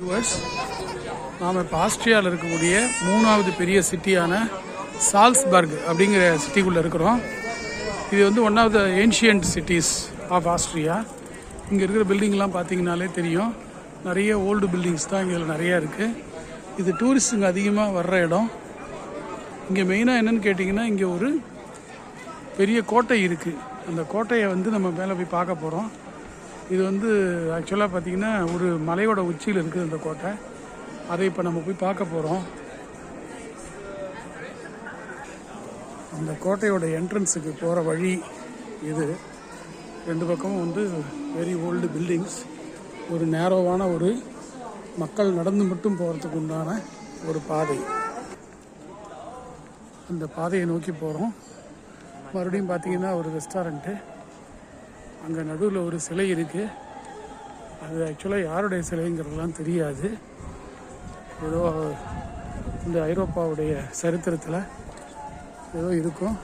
Viewers, நாம் இப்போ ஆஸ்திரியாவில் இருக்கக்கூடிய மூணாவது பெரிய சிட்டியான சால்ஸ்பர்க் அப்படிங்கிற சிட்டிக்குள்ளே இருக்கிறோம். இது வந்து one of the ancient cities of Austria. இங்கே இருக்கிற பில்டிங்லாம் பார்த்தீங்கனாலே தெரியும், நிறைய ஓல்டு பில்டிங்ஸ் தான் இங்கே நிறையா இருக்குது. இது டூரிஸ்ட்டுங்க அதிகமாக வர்ற இடம். இங்கே மெயினாக என்னென்னு கேட்டிங்கன்னா, இங்கே ஒரு பெரிய கோட்டை இருக்குது. அந்த கோட்டையை வந்து நம்ம மேலே போய் பார்க்க போகிறோம். இது வந்து ஆக்சுவலாக பார்த்திங்கன்னா ஒரு மலையோட உச்சியில் இருக்குது இந்த கோட்டை. அதை இப்போ நம்ம போய் பார்க்க போகிறோம். அந்த கோட்டையோட என்ட்ரன்ஸுக்கு போகிற வழி இது. ரெண்டு பக்கமும் வந்து வெரி ஓல்டு பில்டிங்ஸ். ஒரு நேரோவான ஒரு மக்கள் நடந்து மட்டும் போகிறதுக்கு உண்டான ஒரு பாதை. அந்த பாதையை நோக்கி போகிறோம். மறுபடியும் பார்த்திங்கன்னா ஒரு ரெஸ்டாரண்ட்டு. அங்கே நடுவில் ஒரு சிலை இருக்குது. அது ஆக்சுவலாக யாருடைய சிலைங்கிறதுலாம் தெரியாது. ஏதோ இந்த ஐரோப்பாவுடைய சரித்திரத்தில் ஏதோ இருக்கும்.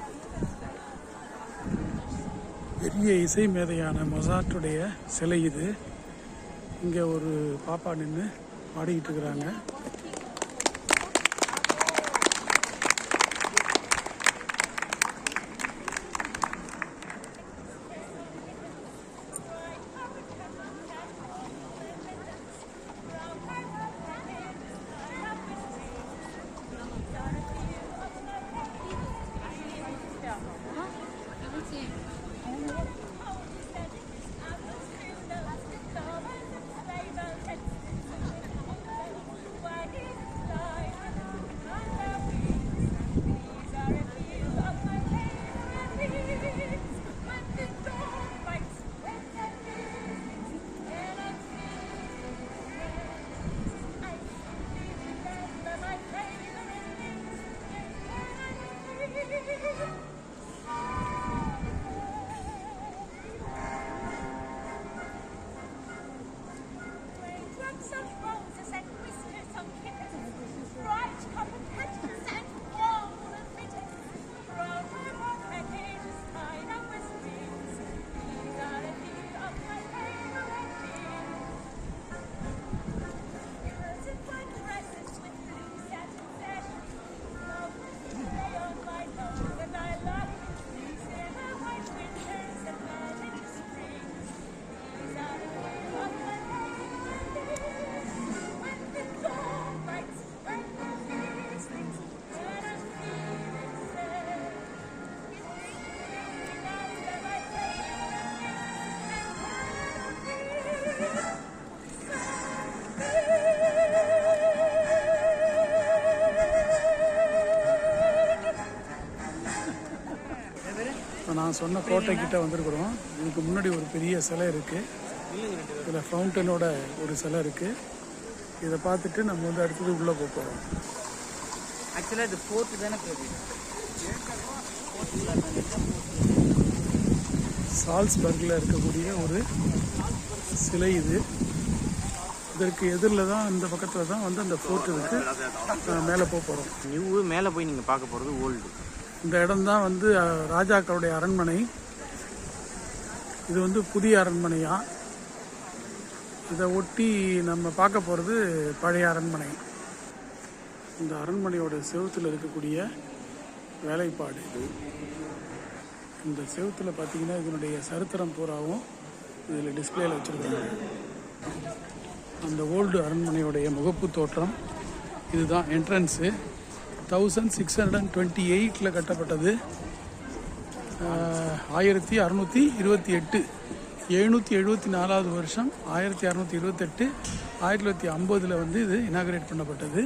பெரிய இசை மேதையான மொசார்ட்டுடைய சிலை இது. இங்கே ஒரு பாப்பா நின்று பாடிக்கிட்டு இருக்கிறாங்க. நான் சொன்ன கோட்டை கிட்ட வந்திருக்கிறோம். இதுக்கு முன்னாடி ஒரு பெரிய சிலை இருக்குது. இதில் ஃபவுண்டனோட ஒரு சிலை இருக்குது. இதை பார்த்துட்டு நம்ம வந்து அடுத்தது உள்ளே போகிறோம். ஆக்சுவலாக இது ஃபோர்ட்டு தானே சால்ஸ்பர்கில் இருக்கக்கூடிய ஒரு சிலை இது. இதற்கு எதிரில் தான், இந்த பக்கத்தில் தான் வந்து அந்த ஃபோர்ட் இருக்குது. மேலே போகிறோம். நியூ மேலே போய் நீங்கள் பார்க்க போகிறது ஓல்டு. இந்த இடம்தான் வந்து ராஜாக்களுடைய அரண்மனை. இது வந்து புதிய அரண்மனையா. இதை ஒட்டி நம்ம பார்க்க போகிறது பழைய அரண்மனை. இந்த அரண்மனையோட செவுத்தில் இருக்கக்கூடிய வேலைப்பாடு இது. இந்த செவுத்தில் பார்த்தீங்கன்னா இதனுடைய சரித்திரம் பூராவும் இதில் டிஸ்பிளேல வச்சுருக்காங்க. அந்த ஓல்டு அரண்மனையோடைய முகப்பு தோற்றம் இதுதான். என்ட்ரன்ஸு 1628 கட்டப்பட்டது. 1628 774வது வருஷம் 1628 1950 வந்து இது இனாகரேட் பண்ணப்பட்டது.